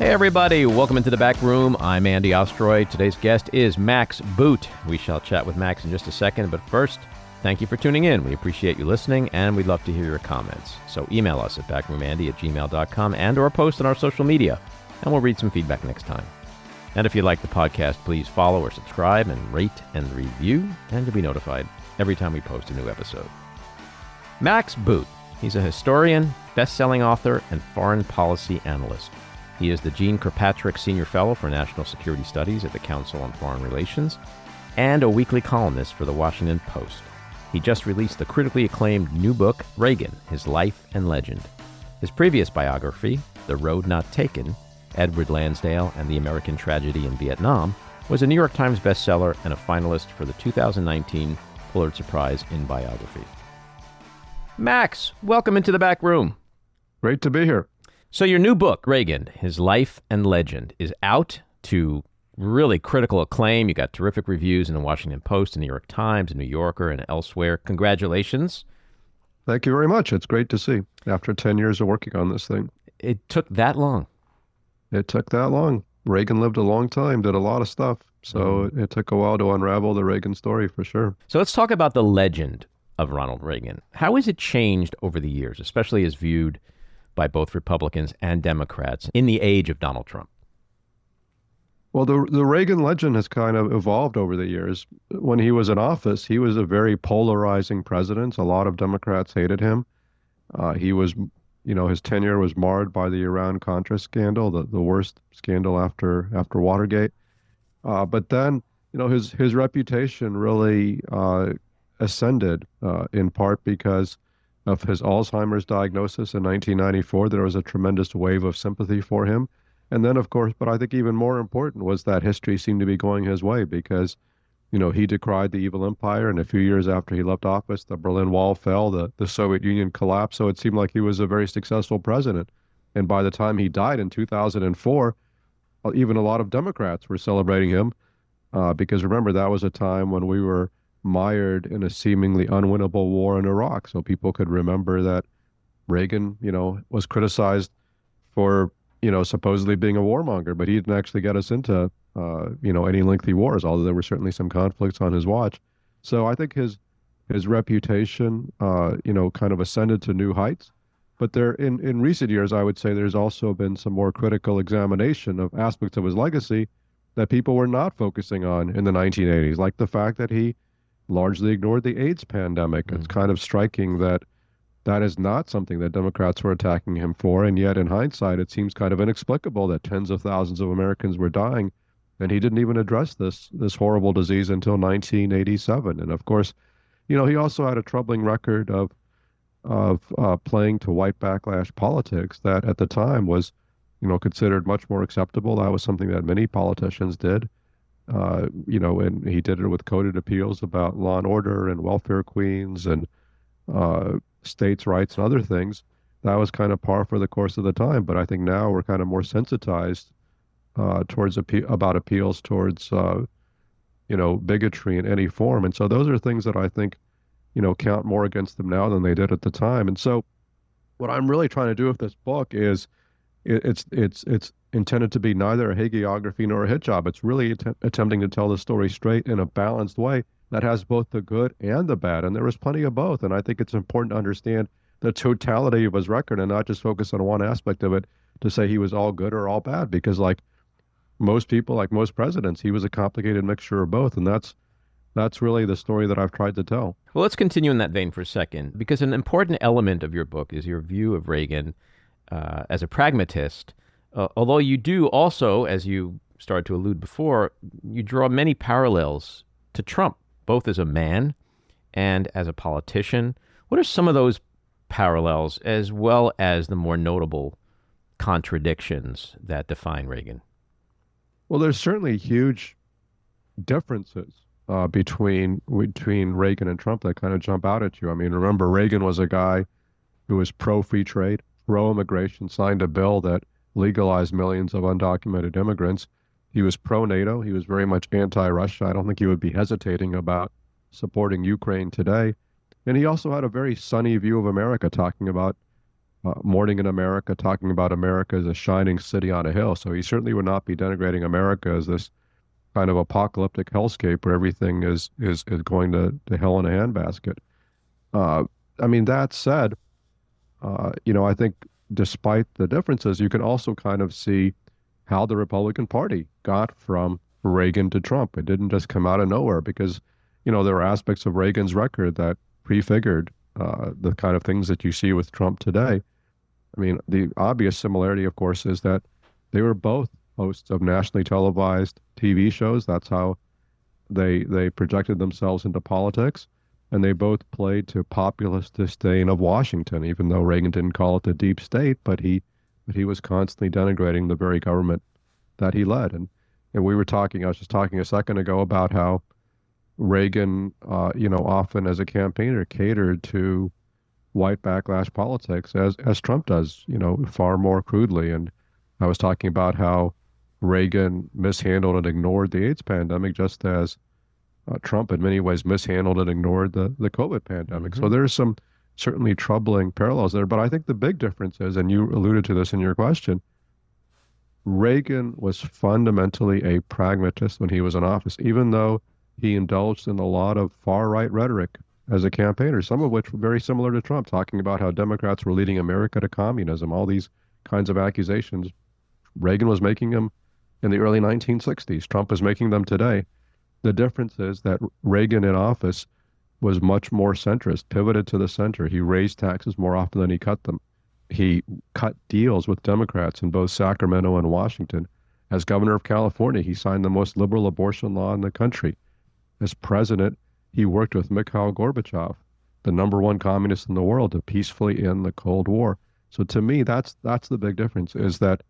Hey everybody, welcome into the back room. I'm Andy Ostroy. Today's guest is Max Boot. We shall chat with Max in just a second, but first, thank you for tuning in. We appreciate you listening, and we'd love to hear your comments. So email us at backroomandy@gmail.com and or post on our social media, and we'll read some feedback next time. And if you like the podcast, please follow or subscribe and rate and review, and you'll be notified every time we post a new episode. Max Boot. He's a historian, best-selling author, and foreign policy analyst. He is the Jeane Kirkpatrick Senior Fellow for National Security Studies at the Council on Foreign Relations and a weekly columnist for the Washington Post. He just released the critically acclaimed new book, Reagan, His Life and Legend. His previous biography, The Road Not Taken, Edward Lansdale and the American Tragedy in Vietnam, was a New York Times bestseller and a finalist for the 2019 Pulitzer Prize in biography. Max, welcome into the back room. Great to be here. So your new book, Reagan, His Life and Legend, is out to really critical acclaim. You got terrific reviews in the Washington Post, the New York Times, the New Yorker, and elsewhere. Congratulations. Thank you very much. It's great to see after 10 years of working on this thing. It took that long. It took that long. Reagan lived a long time, did a lot of stuff. So it took a while to unravel the Reagan story for sure. So let's talk about the legend of Ronald Reagan. How has it changed over the years, especially as viewed by both Republicans and Democrats in the age of Donald Trump? Well, the Reagan legend has kind of evolved over the years. When he was in office, he was a very polarizing president. A lot of Democrats hated him. He was, his tenure was marred by the Iran-Contra scandal, the worst scandal after Watergate. But then, his reputation really ascended in part because of his Alzheimer's diagnosis in 1994. There was a tremendous wave of sympathy for him. And then, of course, but I think even more important was that history seemed to be going his way because, he decried the evil empire. And a few years after he left office, the Berlin Wall fell, the Soviet Union collapsed. So it seemed like he was a very successful president. And by the time he died in 2004, even a lot of Democrats were celebrating him because remember, that was a time when we were mired in a seemingly unwinnable war in Iraq. So people could remember that Reagan, was criticized for, supposedly being a warmonger, but he didn't actually get us into, any lengthy wars, although there were certainly some conflicts on his watch. So I think his reputation, kind of ascended to new heights. But there, in recent years, I would say there's also been some more critical examination of aspects of his legacy that people were not focusing on in the 1980s, like the fact that he largely ignored the AIDS pandemic. It's kind of striking that that is not something that Democrats were attacking him for, and yet in hindsight, it seems kind of inexplicable that tens of thousands of Americans were dying, and he didn't even address this horrible disease until 1987. And of course, he also had a troubling record of playing to white backlash politics that at the time was, considered much more acceptable. That was something that many politicians did. And he did it with coded appeals about law and order and welfare queens and states' rights and other things. That was kind of par for the course of the time. But I think now we're kind of more sensitized about appeals towards, bigotry in any form. And so those are things that I think, count more against them now than they did at the time. And so what I'm really trying to do with this book is it's intended to be neither a hagiography nor a hit job. It's really attempting to tell the story straight in a balanced way that has both the good and the bad. And there is plenty of both. And I think it's important to understand the totality of his record and not just focus on one aspect of it to say he was all good or all bad. Because like most people, like most presidents, he was a complicated mixture of both. And that's really the story that I've tried to tell. Well, let's continue in that vein for a second, because an important element of your book is your view of Reagan as a pragmatist. Although you do also, as you started to allude before, you draw many parallels to Trump, both as a man and as a politician. What are some of those parallels, as well as the more notable contradictions that define Reagan? Well, there's certainly huge differences between Reagan and Trump that kind of jump out at you. I mean, remember, Reagan was a guy who was pro-free trade, pro-immigration, signed a bill that legalized millions of undocumented immigrants. He was pro-NATO. He was very much anti-Russia. I don't think he would be hesitating about supporting Ukraine today. And he also had a very sunny view of America, talking about Morning in America, talking about America as a shining city on a hill. So he certainly would not be denigrating America as this kind of apocalyptic hellscape where everything is going to hell in a handbasket. Uh, I mean, that said, I think despite the differences, you can also kind of see how the Republican Party got from Reagan to Trump. It didn't just come out of nowhere because, there were aspects of Reagan's record that prefigured the kind of things that you see with Trump today. I mean, the obvious similarity, of course, is that they were both hosts of nationally televised TV shows. That's how they projected themselves into politics. And they both played to populist disdain of Washington, even though Reagan didn't call it the deep state, but he was constantly denigrating the very government that he led. And I was just talking a second ago about how Reagan, often as a campaigner catered to white backlash politics as Trump does, far more crudely. And I was talking about how Reagan mishandled and ignored the AIDS pandemic just as Trump in many ways mishandled and ignored the COVID pandemic. So there's some certainly troubling parallels there. But I think the big difference is, and you alluded to this in your question, Reagan was fundamentally a pragmatist when he was in office, even though he indulged in a lot of far-right rhetoric as a campaigner, some of which were very similar to Trump, talking about how Democrats were leading America to communism, all these kinds of accusations. Reagan was making them in the early 1960s. Trump is making them today. The difference is that Reagan in office was much more centrist, pivoted to the center. He raised taxes more often than he cut them. He cut deals with Democrats in both Sacramento and Washington. As governor of California, he signed the most liberal abortion law in the country. As president, he worked with Mikhail Gorbachev, the number one communist in the world, to peacefully end the Cold War. So to me, that's the big difference, is that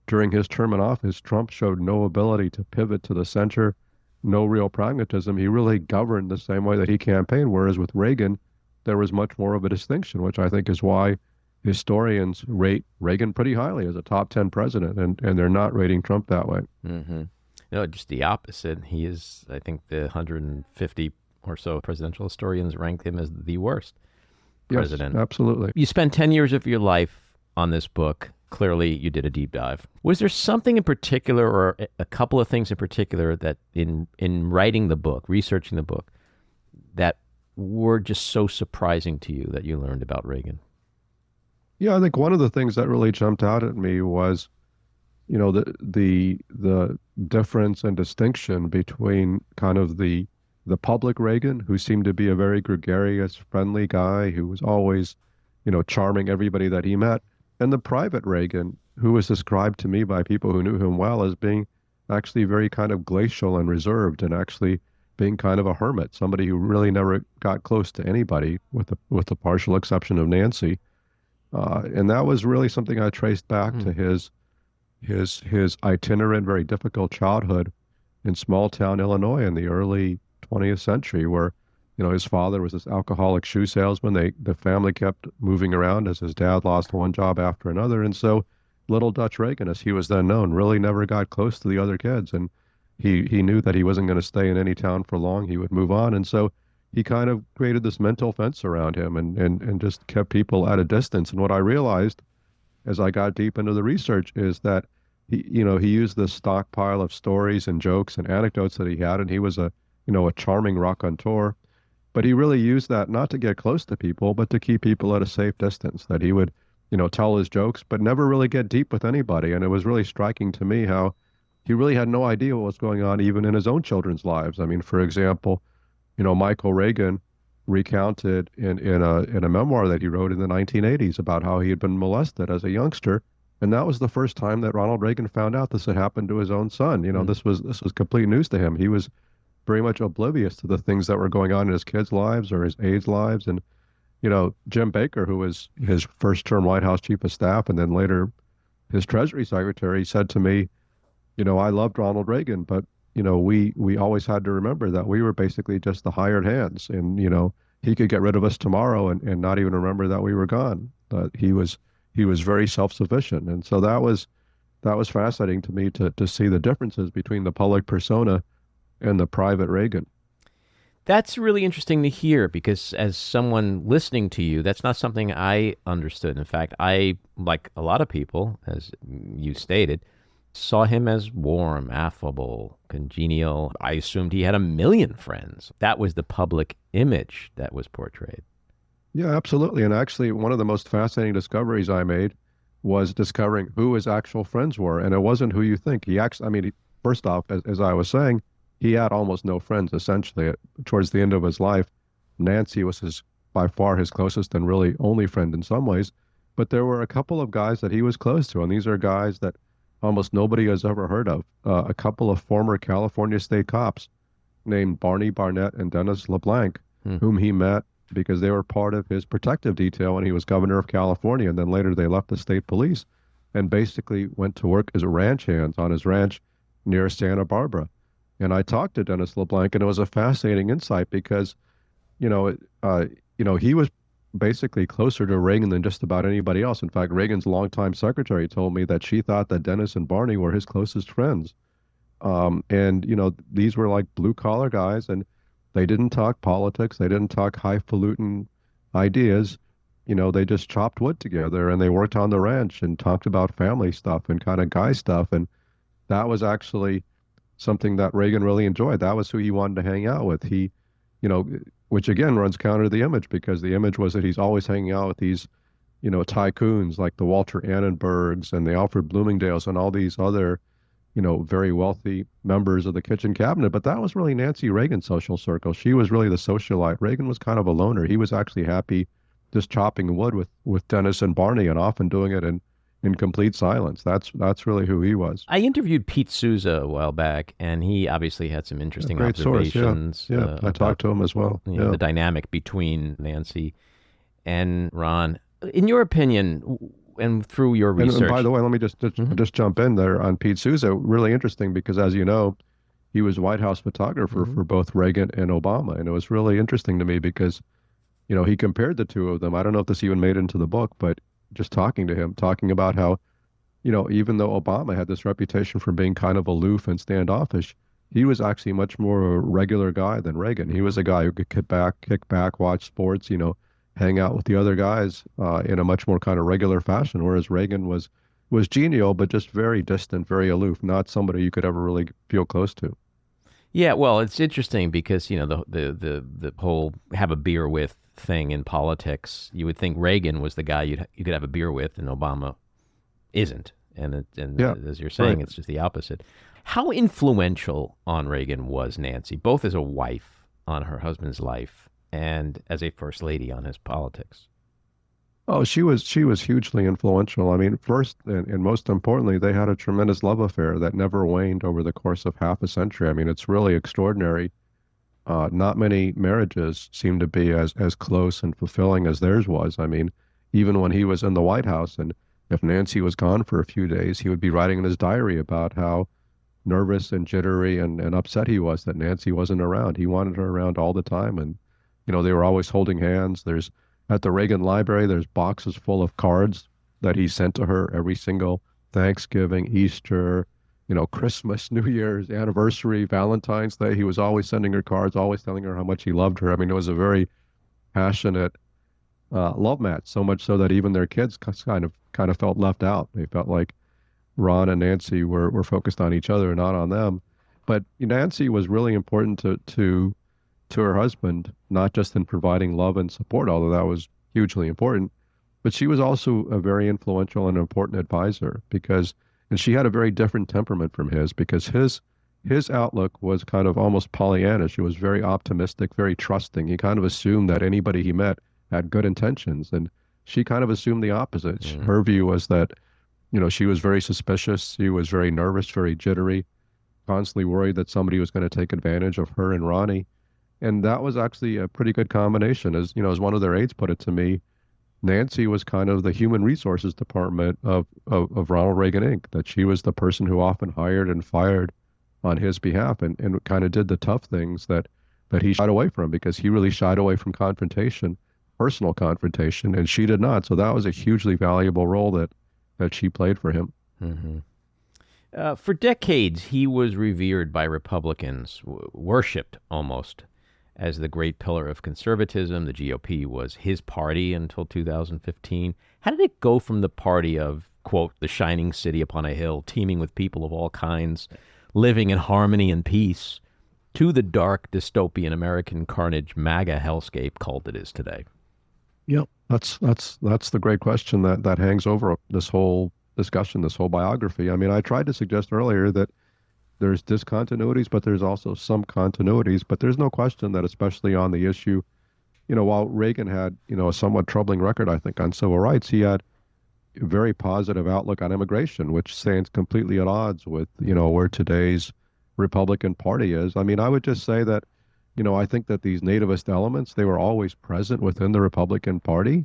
during his term in office, Trump showed no ability to pivot to the center, no real pragmatism. He really governed the same way that he campaigned, whereas with Reagan, there was much more of a distinction, which I think is why historians rate Reagan pretty highly as a top 10 president, and they're not rating Trump that way. Mm-hmm. No, just the opposite. He is, I think, the 150 or so presidential historians rank him as the worst president. Yes, absolutely. You spent 10 years of your life on this book. Clearly, you did a deep dive. Was there something in particular, or a couple of things in particular, that in writing the book, researching the book, that were just so surprising to you that you learned about Reagan? Yeah, I think one of the things that really jumped out at me was, the difference and distinction between kind of the public Reagan, who seemed to be a very gregarious, friendly guy who was always, charming everybody that he met, and the private Reagan, who was described to me by people who knew him well as being actually very kind of glacial and reserved, and actually being kind of a hermit, somebody who really never got close to anybody, with the partial exception of Nancy. And that was really something I traced back to his itinerant, very difficult childhood in small town Illinois in the early 20th century, where his father was this alcoholic shoe salesman. The family kept moving around as his dad lost one job after another. And so little Dutch Reagan, as he was then known, really never got close to the other kids. And he knew that he wasn't going to stay in any town for long. He would move on. And so he kind of created this mental fence around him and just kept people at a distance. And what I realized as I got deep into the research is that he used this stockpile of stories and jokes and anecdotes that he had. And he was a charming raconteur. But he really used that not to get close to people, but to keep people at a safe distance, that he would, tell his jokes, but never really get deep with anybody. And it was really striking to me how he really had no idea what was going on even in his own children's lives. I mean, for example, Michael Reagan recounted in a memoir that he wrote in the 1980s about how he had been molested as a youngster. And that was the first time that Ronald Reagan found out this had happened to his own son. This was complete news to him. He was very much oblivious to the things that were going on in his kids' lives or his aides' lives. And, Jim Baker, who was his first term White House chief of staff and then later his Treasury secretary, said to me, I loved Ronald Reagan, but, we always had to remember that we were basically just the hired hands. And, he could get rid of us tomorrow and not even remember that we were gone. He was very self-sufficient. And so that was fascinating to me to see the differences between the public persona and the private Reagan. That's really interesting to hear because as someone listening to you, that's not something I understood. In fact, I, like a lot of people, as you stated, saw him as warm, affable, congenial. I assumed he had a million friends. That was the public image that was portrayed. Yeah, absolutely. And actually, one of the most fascinating discoveries I made was discovering who his actual friends were. And it wasn't who you think. He actually, first off, as I was saying, he had almost no friends, essentially. Towards the end of his life, Nancy was by far his closest and really only friend in some ways. But there were a couple of guys that he was close to, and these are guys that almost nobody has ever heard of. A couple of former California state cops named Barney Barnett and Dennis LeBlanc, whom he met because they were part of his protective detail when he was governor of California. And then later they left the state police and basically went to work as ranch hands on his ranch near Santa Barbara. And I talked to Dennis LeBlanc, and it was a fascinating insight because, he was basically closer to Reagan than just about anybody else. In fact, Reagan's longtime secretary told me that she thought that Dennis and Barney were his closest friends. These were like blue collar guys, and they didn't talk politics. They didn't talk highfalutin ideas. They just chopped wood together and they worked on the ranch and talked about family stuff and kind of guy stuff. And that was actually something that Reagan really enjoyed. That was who he wanted to hang out with. Which again runs counter to the image because the image was that he's always hanging out with these, tycoons like the Walter Annenbergs and the Alfred Bloomingdales and all these other very wealthy members of the kitchen cabinet. But that was really Nancy Reagan's social circle. She was really the socialite. Reagan was kind of a loner. He was actually happy just chopping wood with Dennis and Barney and often doing it in complete silence. That's really who he was. I interviewed Pete Souza a while back, and he obviously had some interesting great observations. Source, yeah. I talked to him as well. The dynamic between Nancy and Ron. In your opinion, and through your research. And by the way, let me just jump in there on Pete Souza. Really interesting because, as you know, he was White House photographer for both Reagan and Obama, and it was really interesting to me because, he compared the two of them. I don't know if this even made it into the book, but just talking to him, talking about how, even though Obama had this reputation for being kind of aloof and standoffish, he was actually much more a regular guy than Reagan. He was a guy who could kick back, watch sports, hang out with the other guys in a much more kind of regular fashion, whereas Reagan was genial, but just very distant, very aloof, not somebody you could ever really feel close to. Yeah, well, it's interesting because, the whole have a beer with thing in politics, you would think Reagan was the guy you could have a beer with, and Obama isn't. And as you're saying, right. It's just the opposite. How influential on Reagan was Nancy, both as a wife on her husband's life and as a first lady on his politics? Oh, she was hugely influential. First and most importantly, they had a tremendous love affair that never waned over the course of half a century. It's really extraordinary. Not many marriages seem to be as close and fulfilling as theirs was. Even when he was in the White House, and if Nancy was gone for a few days, he would be writing in his diary about how nervous and jittery and upset he was that Nancy wasn't around. He wanted her around all the time, and they were always holding hands. At the Reagan Library, there's boxes full of cards that he sent to her every single Thanksgiving, Easter, Christmas, New Year's, anniversary, Valentine's Day. He was always sending her cards, always telling her how much he loved her. It was a very passionate love match, so much so that even their kids kind of felt left out. They felt like Ron and Nancy were focused on each other, not on them. But Nancy was really important to her husband, not just in providing love and support, although that was hugely important, but she was also a very influential and important advisor and she had a very different temperament from his because his outlook was kind of almost Pollyannish. She was very optimistic, very trusting. He kind of assumed that anybody he met had good intentions, and she kind of assumed the opposite. Mm-hmm. Her view was that, she was very suspicious. She was very nervous, very jittery, constantly worried that somebody was going to take advantage of her and Ronnie. And that was actually a pretty good combination. As one of their aides put it to me, Nancy was kind of the human resources department of Ronald Reagan Inc., that she was the person who often hired and fired on his behalf and kind of did the tough things that he shied away from because he really shied away from confrontation, personal confrontation, and she did not. So that was a hugely valuable role that she played for him. Mm-hmm. For decades, he was revered by Republicans, worshipped almost, as the great pillar of conservatism. The GOP was his party until 2015. How did it go from the party of, quote, the shining city upon a hill, teeming with people of all kinds, living in harmony and peace, to the dark dystopian American carnage MAGA hellscape cult it is today? Yep, that's the great question that hangs over this whole discussion, this whole biography. I mean, I tried to suggest earlier that there's discontinuities, but there's also some continuities. But there's no question that, especially on the issue, while Reagan had, a somewhat troubling record, I think, on civil rights, he had a very positive outlook on immigration, which stands completely at odds with, where today's Republican Party is. I mean, I would just say that, I think that these nativist elements, they were always present within the Republican Party,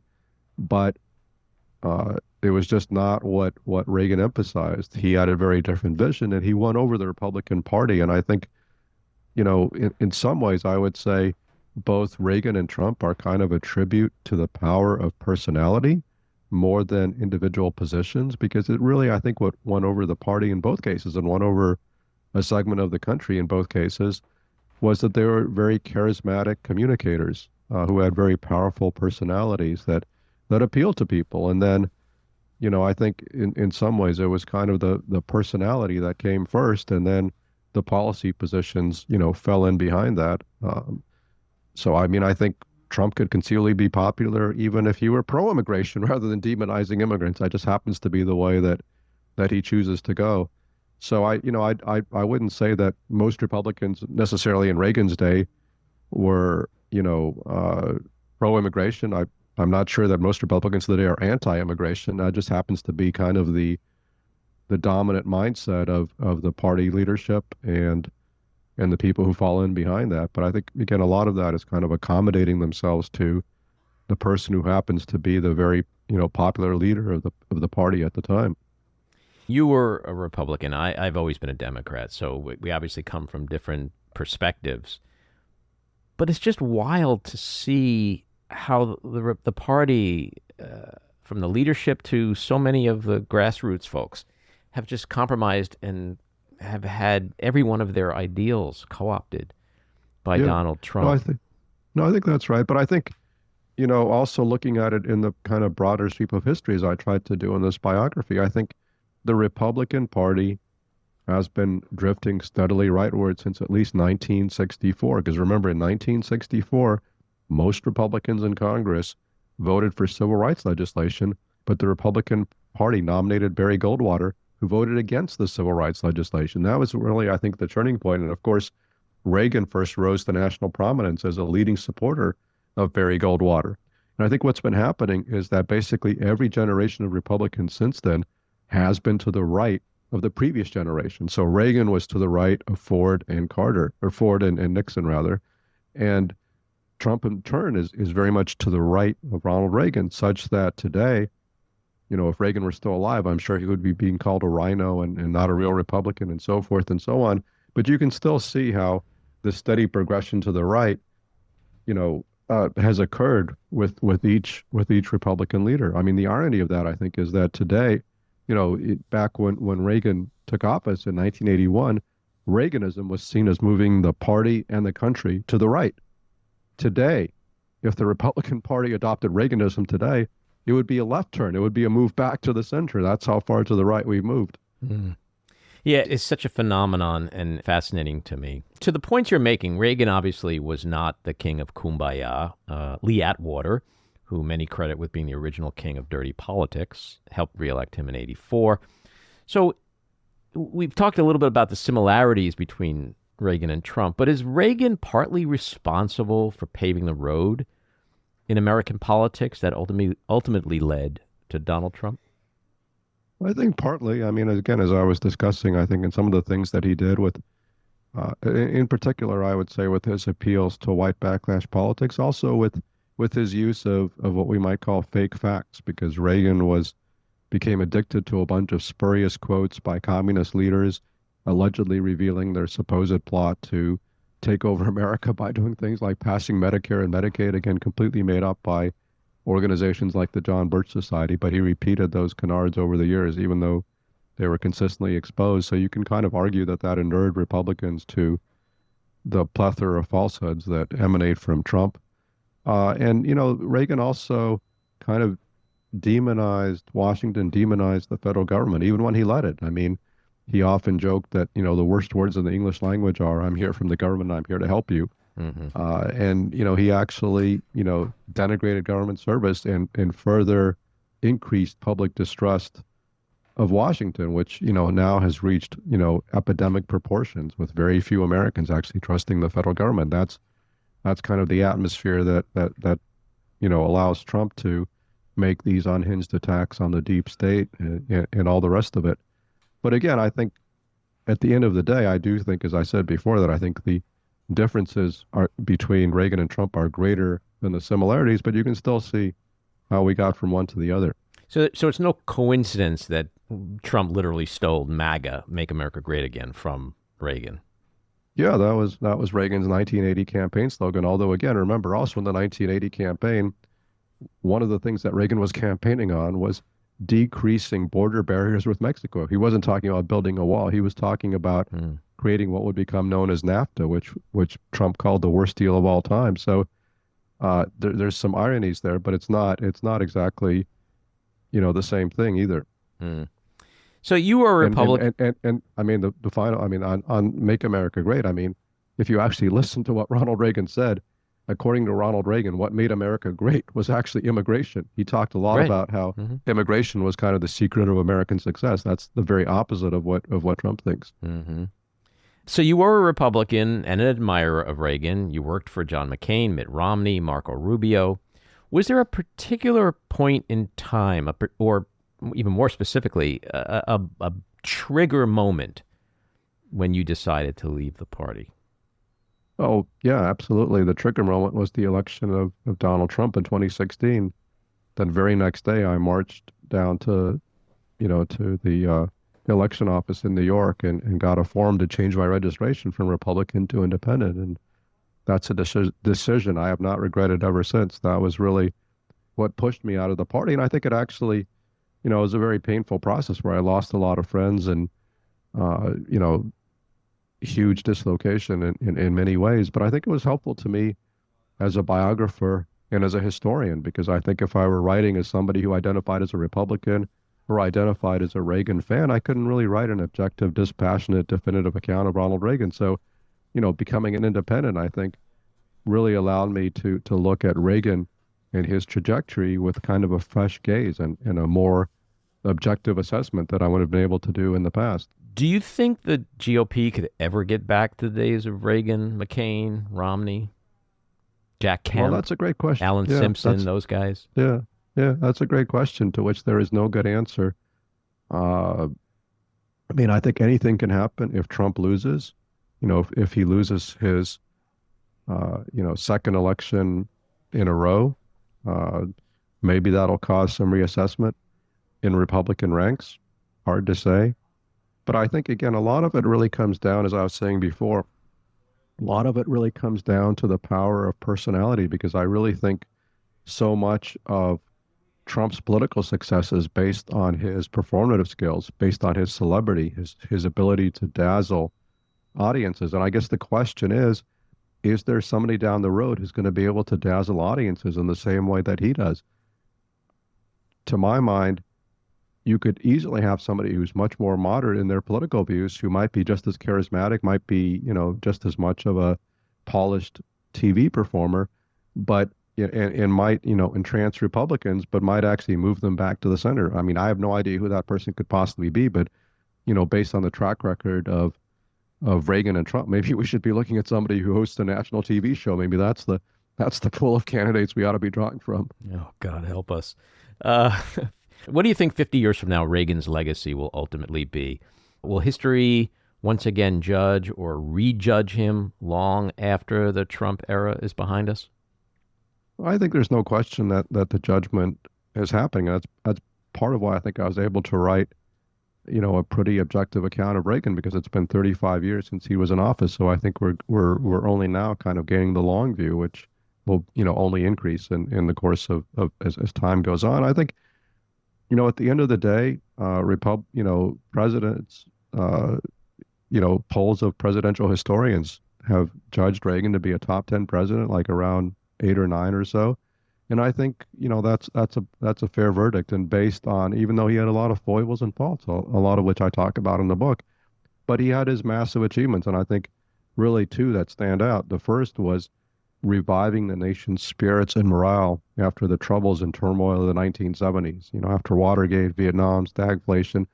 but it was just not what Reagan emphasized. He had a very different vision, and he won over the Republican Party. And I think, in some ways, I would say both Reagan and Trump are kind of a tribute to the power of personality more than individual positions, because it really, I think, what won over the party in both cases and won over a segment of the country in both cases was that they were very charismatic communicators who had very powerful personalities that appealed to people. And then, I think in some ways it was kind of the personality that came first, and then the policy positions, fell in behind that. So, I mean, I think Trump could conceivably be popular even if he were pro-immigration rather than demonizing immigrants. That just happens to be the way that he chooses to go. So I wouldn't say that most Republicans necessarily in Reagan's day were, pro-immigration. I'm not sure that most Republicans today are anti-immigration. That just happens to be kind of the dominant mindset of the party leadership and the people who fall in behind that. But I think, again, a lot of that is kind of accommodating themselves to the person who happens to be the very, popular leader of the party at the time. You were a Republican. I've always been a Democrat, so we obviously come from different perspectives. But it's just wild to see how the party, from the leadership to so many of the grassroots folks, have just compromised and have had every one of their ideals co-opted by Donald Trump. I think that's right. But I think, also looking at it in the kind of broader sweep of history, as I tried to do in this biography, I think the Republican Party has been drifting steadily rightward since at least 1964. Because remember, in 1964, most Republicans in Congress voted for civil rights legislation, but the Republican Party nominated Barry Goldwater, who voted against the civil rights legislation. That was really, I think, the turning point. And of course, Reagan first rose to national prominence as a leading supporter of Barry Goldwater. And I think what's been happening is that basically every generation of Republicans since then has been to the right of the previous generation. So Reagan was to the right of Ford and Nixon rather. And Trump in turn is very much to the right of Ronald Reagan, such that today, if Reagan were still alive, I'm sure he would be being called a rhino and not a real Republican and so forth and so on. But you can still see how the steady progression to the right, has occurred with each Republican leader. I mean, the irony of that, I think, is that today, back when Reagan took office in 1981, Reaganism was seen as moving the party and the country to the right. Today, if the Republican Party adopted Reaganism today, it would be a left turn. It would be a move back to the center. That's how far to the right we've moved. Mm. Yeah, it's such a phenomenon and fascinating to me. To the point you're making, Reagan obviously was not the king of kumbaya. Lee Atwater, who many credit with being the original king of dirty politics, helped reelect him in '84. So we've talked a little bit about the similarities between Reagan and Trump, but is Reagan partly responsible for paving the road in American politics that ultimately led to Donald Trump? I think partly. I mean, again, as I was discussing, I think in some of the things that he did with, in particular, I would say with his appeals to white backlash politics, also with his use of what we might call fake facts, because Reagan became addicted to a bunch of spurious quotes by communist leaders, allegedly revealing their supposed plot to take over America by doing things like passing Medicare and Medicaid, again, completely made up by organizations like the John Birch Society. But he repeated those canards over the years, even though they were consistently exposed. So you can kind of argue that inured Republicans to the plethora of falsehoods that emanate from Trump. And, Reagan also kind of Washington demonized the federal government, even when he led it. I mean, he often joked that, the worst words in the English language are, I'm here from the government, I'm here to help you. Mm-hmm. And, he actually, denigrated government service and further increased public distrust of Washington, which, now has reached, epidemic proportions with very few Americans actually trusting the federal government. That's kind of the atmosphere that allows Trump to make these unhinged attacks on the deep state and all the rest of it. But again, I think at the end of the day, I do think, as I said before, that I think the differences between Reagan and Trump are greater than the similarities, but you can still see how we got from one to the other. So it's no coincidence that Trump literally stole MAGA, Make America Great Again, from Reagan. Yeah, that was Reagan's 1980 campaign slogan. Although, again, remember also in the 1980 campaign, one of the things that Reagan was campaigning on was decreasing border barriers with Mexico. He wasn't talking about building a wall. He was talking about creating what would become known as NAFTA, which Trump called the worst deal of all time. So there's some ironies there, but it's not exactly, the same thing either. Mm. So you were a Republican. And I mean, the final, I mean, on Make America Great, I mean, if you actually listen to what Ronald Reagan said, according to Ronald Reagan, what made America great was actually immigration. He talked a lot about how immigration was kind of the secret of American success. That's the very opposite of what Trump thinks. Mm-hmm. So you were a Republican and an admirer of Reagan. You worked for John McCain, Mitt Romney, Marco Rubio. Was there a particular point in time, or even more specifically, a trigger moment when you decided to leave the party? Oh, yeah, absolutely. The trigger moment was the election of Donald Trump in 2016. Then very next day, I marched down to the election office in New York and got a form to change my registration from Republican to Independent. And that's a decision I have not regretted ever since. That was really what pushed me out of the party. And I think it actually, was a very painful process where I lost a lot of friends and, huge dislocation in many ways. But I think it was helpful to me as a biographer and as a historian, because I think if I were writing as somebody who identified as a Republican or identified as a Reagan fan, I couldn't really write an objective, dispassionate, definitive account of Ronald Reagan. So, becoming an independent, I think, really allowed me to look at Reagan and his trajectory with kind of a fresh gaze and a more objective assessment that I would have been able to do in the past. Do you think the GOP could ever get back to the days of Reagan, McCain, Romney, Jack Kemp? Well, that's a great question. Alan Simpson, those guys? Yeah, that's a great question to which there is no good answer. I mean, I think anything can happen if Trump loses. If he loses his, second election in a row, maybe that'll cause some reassessment in Republican ranks. Hard to say. But I think, again, a lot of it really comes down, as I was saying before, a lot of it really comes down to the power of personality, because I really think so much of Trump's political success is based on his performative skills, based on his celebrity, his ability to dazzle audiences. And I guess the question is there somebody down the road who's going to be able to dazzle audiences in the same way that he does? To my mind, you could easily have somebody who's much more moderate in their political views, who might be just as charismatic, might be, just as much of a polished TV performer, but and might, entrance Republicans, but might actually move them back to the center. I mean, I have no idea who that person could possibly be, but, based on the track record of Reagan and Trump, maybe we should be looking at somebody who hosts a national TV show. Maybe that's the pool of candidates we ought to be drawing from. Oh, God help us. What do you think 50 years from now Reagan's legacy will ultimately be? Will history once again judge or rejudge him long after the Trump era is behind us? I think there's no question that the judgment is happening. That's part of why I think I was able to write, a pretty objective account of Reagan, because it's been 35 years since he was in office. So I think we're only now kind of gaining the long view, which will, only increase in the course of as time goes on. I think, at the end of the day, presidents, polls of presidential historians have judged Reagan to be a top 10 president, like around 8 or 9 or so. And I think, that's a fair verdict. And based on, even though he had a lot of foibles and faults, a lot of which I talk about in the book, but he had his massive achievements. And I think really two that stand out. The first was reviving the nation's spirits and morale after the troubles and turmoil of the 1970s, after Watergate, Vietnam, stagflation,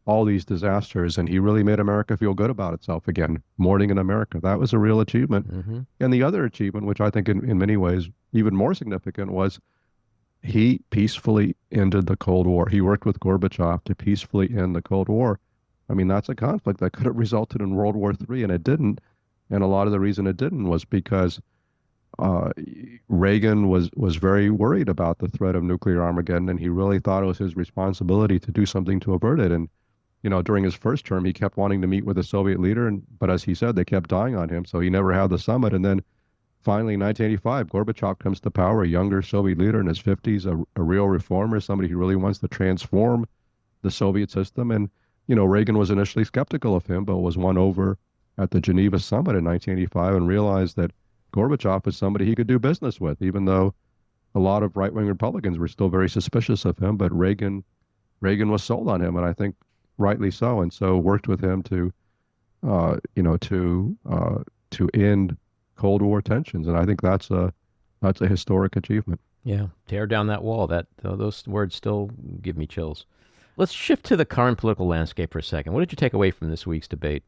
all these disasters. And he really made America feel good about itself again. Morning in America. That was a real achievement. Mm-hmm. And the other achievement, which I think in many ways even more significant, was he peacefully ended the Cold War. He worked with Gorbachev to peacefully end the Cold War. I mean, that's a conflict that could have resulted in World War III, and it didn't. And a lot of the reason it didn't was because Reagan was very worried about the threat of nuclear Armageddon, and he really thought it was his responsibility to do something to avert it. And during his first term, he kept wanting to meet with the Soviet leader, but as he said, they kept dying on him, so he never had the summit. And then finally, in 1985, Gorbachev comes to power, a younger Soviet leader in his 50s, a real reformer, somebody who really wants to transform the Soviet system. And Reagan was initially skeptical of him, but was won over at the Geneva summit in 1985 and realized that Gorbachev is somebody he could do business with, even though a lot of right-wing Republicans were still very suspicious of him. But Reagan was sold on him, and I think rightly so, and so worked with him to end Cold War tensions. And I think that's a historic achievement. Yeah, tear down that wall. Those words still give me chills. Let's shift to the current political landscape for a second. What did you take away from this week's debate?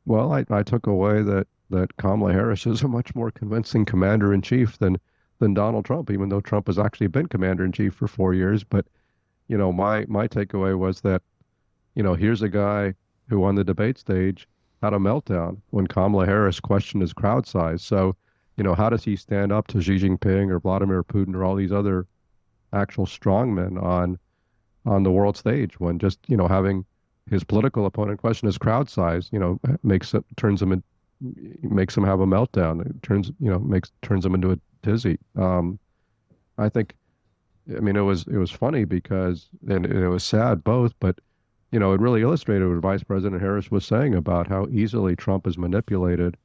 Well, I took away that Kamala Harris is a much more convincing commander-in-chief than Donald Trump, even though Trump has actually been commander-in-chief for 4 years. But, my takeaway was that, here's a guy who on the debate stage had a meltdown when Kamala Harris questioned his crowd size. So, how does he stand up to Xi Jinping or Vladimir Putin or all these other actual strongmen on the world stage when just, having his political opponent question his crowd size, makes him have a meltdown. It turns him into a tizzy. I think, it was funny because, and it was sad both, but it really illustrated what Vice President Harris was saying about how easily Trump is manipulated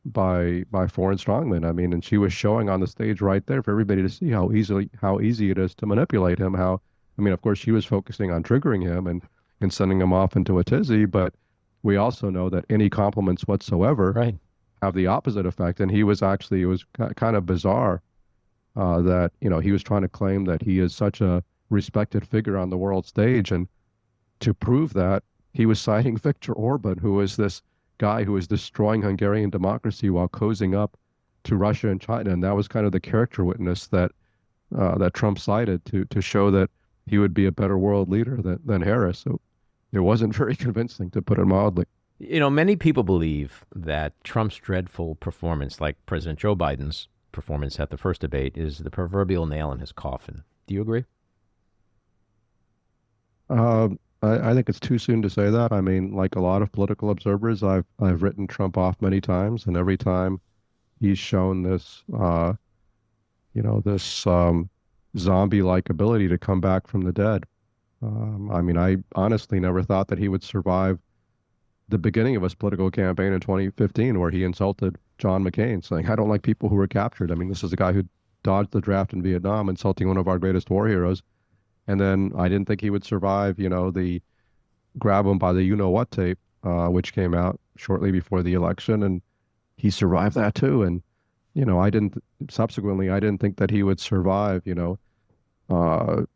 by foreign strongmen. And she was showing on the stage right there for everybody to see how easy it is to manipulate him. Of course, she was focusing on triggering him and sending him off into a tizzy, but we also know that any compliments whatsoever have the opposite effect. And it was kind of bizarre that, he was trying to claim that he is such a respected figure on the world stage. And to prove that, he was citing Viktor Orban, who is this guy who is destroying Hungarian democracy while cozying up to Russia and China. And that was kind of the character witness that Trump cited to show that he would be a better world leader than Harris. So it wasn't very convincing, to put it mildly. Many people believe that Trump's dreadful performance, like President Joe Biden's performance at the first debate, is the proverbial nail in his coffin. Do you agree? I think it's too soon to say that. Like a lot of political observers, I've written Trump off many times, and every time he's shown this, zombie-like ability to come back from the dead. I honestly never thought that he would survive the beginning of his political campaign in 2015, where he insulted John McCain, saying, "I don't like people who were captured." This is a guy who dodged the draft in Vietnam, insulting one of our greatest war heroes. And then I didn't think he would survive, the grab him by the you-know-what tape, which came out shortly before the election. And he survived that too. And, I didn't think that he would survive, the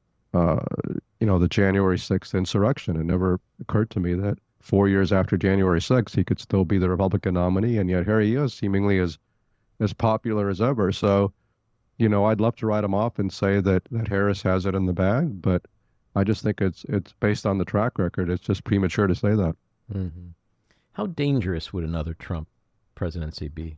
January 6th insurrection. It never occurred to me that 4 years after January 6th, he could still be the Republican nominee. And yet here he is, seemingly as popular as ever. So, I'd love to write him off and say that Harris has it in the bag, but I just think it's based on the track record. It's just premature to say that. Mm-hmm. How dangerous would another Trump presidency be?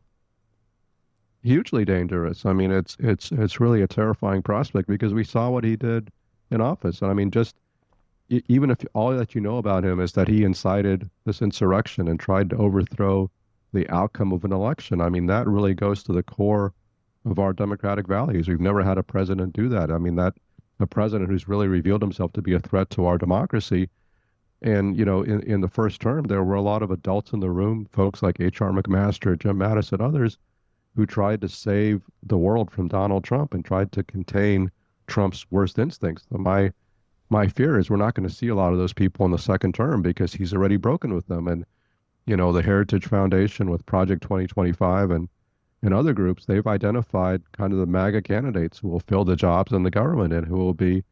Hugely dangerous. It's really a terrifying prospect because we saw what he did in office. And even if all that you know about him is that he incited this insurrection and tried to overthrow the outcome of an election, that really goes to the core of our democratic values. We've never had a president do that. That a president who's really revealed himself to be a threat to our democracy. And, in the first term, there were a lot of adults in the room, folks like H.R. McMaster, Jim Mattis, and others who tried to save the world from Donald Trump and tried to contain Trump's worst instincts. So my fear is we're not going to see a lot of those people in the second term because he's already broken with them. And, the Heritage Foundation with Project 2025 and other groups, they've identified kind of the MAGA candidates who will fill the jobs in the government and who will be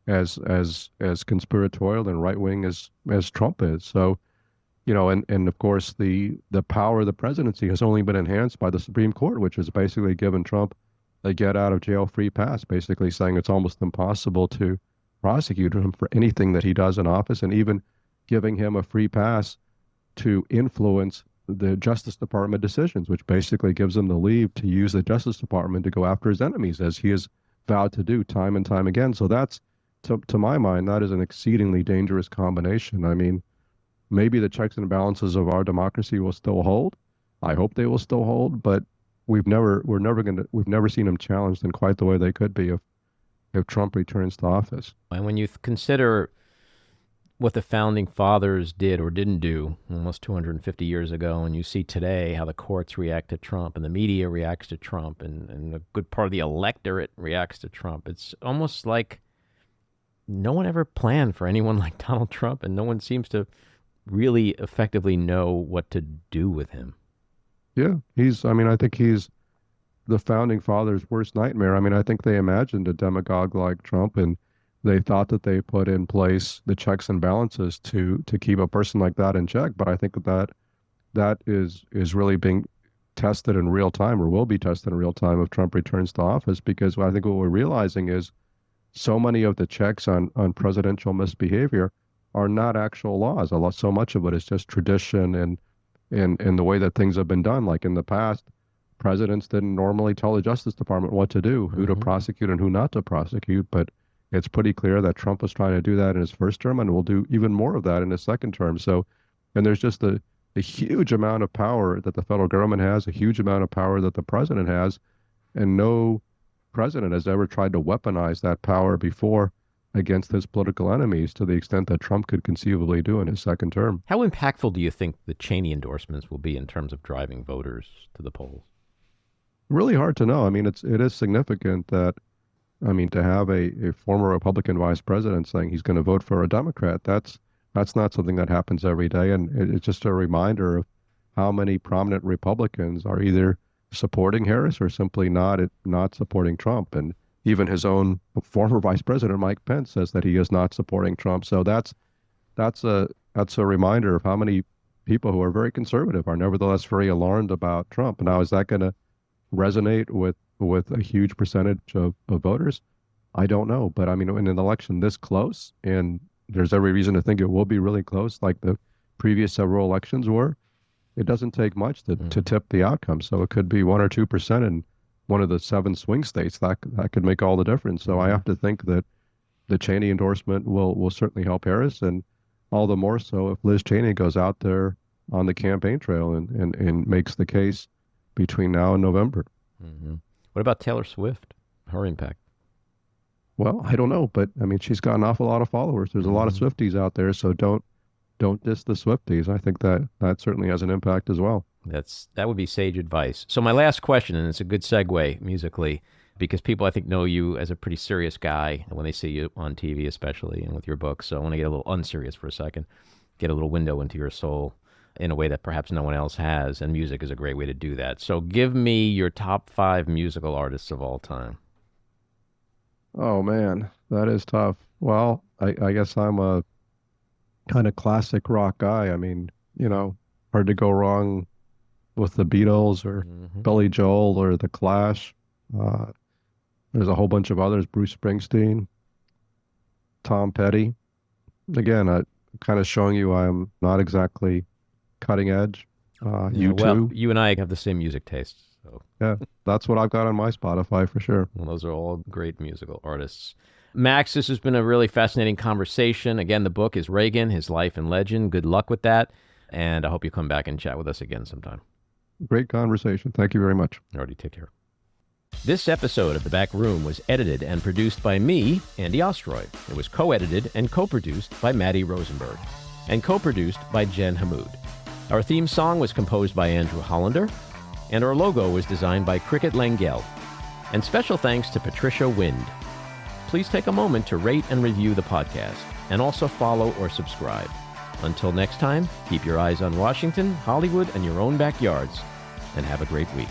as conspiratorial and right wing as Trump is. So, and of course the power of the presidency has only been enhanced by the Supreme Court, which has basically given Trump a get out of jail free pass, basically saying it's almost impossible to prosecute him for anything that he does in office, and even giving him a free pass to influence the Justice Department decisions, which basically gives him the leave to use the Justice Department to go after his enemies, as he has vowed to do time and time again. So that's, to my mind, that is an exceedingly dangerous combination. I mean, maybe the checks and balances of our democracy will still hold. I hope they will still hold, but we've never seen them challenged in quite the way they could be if Trump returns to office. And when you consider what the founding fathers did or didn't do almost 250 years ago, and you see today how the courts react to Trump and the media reacts to Trump and a good part of the electorate reacts to Trump, it's almost like no one ever planned for anyone like Donald Trump, and no one seems to really effectively know what to do with him. Yeah, I think he's the founding fathers' worst nightmare. I mean, I think they imagined a demagogue like Trump, and they thought that they put in place the checks and balances to keep a person like that in check. But I think that is really being tested in real time, or will be tested in real time if Trump returns to office, because I think what we're realizing is so many of the checks on presidential misbehavior are not actual laws. So much of it is just tradition and the way that things have been done. Like in the past, presidents didn't normally tell the Justice Department what to do, who to prosecute and who not to prosecute. But it's pretty clear that Trump was trying to do that in his first term and will do even more of that in his second term. So, and there's just a huge amount of power that the federal government has, a huge amount of power that the president has, and no president has ever tried to weaponize that power before against his political enemies to the extent that Trump could conceivably do in his second term. How impactful do you think the Cheney endorsements will be in terms of driving voters to the polls? Really hard to know. I mean, it is significant that, to have a former Republican vice president saying he's going to vote for a Democrat, that's not something that happens every day. And it's just a reminder of how many prominent Republicans are either supporting Harris or simply not supporting Trump. And even his own former vice president, Mike Pence, says that he is not supporting Trump. So that's a reminder of how many people who are very conservative are nevertheless very alarmed about Trump. Now, is that going to resonate with a huge percentage of voters? I don't know. But in an election this close, and there's every reason to think it will be really close, like the previous several elections were, it doesn't take much to tip the outcome. So it could be 1 or 2% in one of the 7 swing states. That could make all the difference. So I have to think that the Cheney endorsement will certainly help Harris, and all the more so if Liz Cheney goes out there on the campaign trail and makes the case between now and November. Mm-hmm. What about Taylor Swift, her impact? Well, I don't know, but she's got an awful lot of followers. There's a lot of Swifties out there, so don't diss the Swifties. I think that certainly has an impact as well. That would be sage advice. So my last question, and it's a good segue musically, because people I think know you as a pretty serious guy when they see you on TV, especially, and with your books. So I want to get a little unserious for a second, get a little window into your soul in a way that perhaps no one else has, and music is a great way to do that. So give me your top 5 musical artists of all time. Oh, man, that is tough. Well, I guess I'm a kind of classic rock guy. Hard to go wrong with the Beatles or Billy Joel or the Clash. There's a whole bunch of others, Bruce Springsteen, Tom Petty. Again, kind of showing you I'm not exactly cutting edge. You well, too. You and I have the same music tastes. So. Yeah, that's what I've got on my Spotify for sure. Well, those are all great musical artists. Max, this has been a really fascinating conversation. Again, the book is Reagan, His Life and Legend. Good luck with that. And I hope you come back and chat with us again sometime. Great conversation. Thank you very much. Alrighty, take care. This episode of The Back Room was edited and produced by me, Andy Ostroy. It was co-edited and co-produced by Matty Rosenberg, and co-produced by Jen Hammoud. Our theme song was composed by Andrew Hollander, and our logo was designed by Lengyel. And special thanks to Patricia Wind. Please take a moment to rate and review the podcast, and also follow or subscribe. Until next time, keep your eyes on Washington, Hollywood, and your own backyards, and have a great week.